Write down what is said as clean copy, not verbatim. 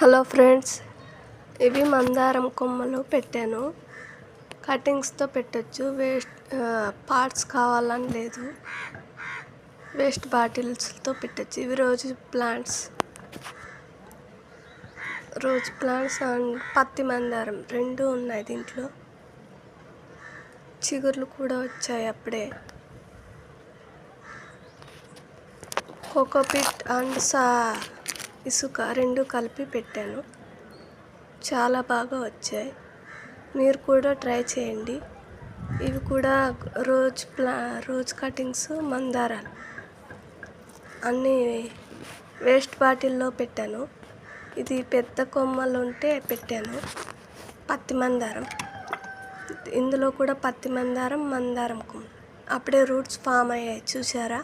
Hello friends, ఇవి మందారం కొమ్మలు పెట్టాను. కటింగ్స్తో పెట్టచ్చు. పార్ట్స్ కావాలని లేదు, వేస్ట్ బాటిల్స్తో పెట్టచ్చు. ఇవి రోజ్ ప్లాంట్స్ అండ్ పత్తి మందారం రెండు ఉన్నాయి. దీంట్లో చిగుర్లు కూడా వచ్చాయి అప్పుడే. కోకోపీట్ అండ్ ఇసుక రెండు కలిపి పెట్టాను. చాలా బాగా వచ్చాయి. మీరు కూడా ట్రై చేయండి. ఇవి కూడా రోజ్ కటింగ్స్, మందారాలు అన్నీ వేస్ట్ బాటిల్లో పెట్టాను. ఇది పెద్ద కొమ్మలు ఉంటే పెట్టాను. పత్తి మందారం, ఇందులో కూడా పత్తి మందారం కొమ్మ అప్పుడే రూట్స్ ఫామ్ అయ్యాయి, చూసారా?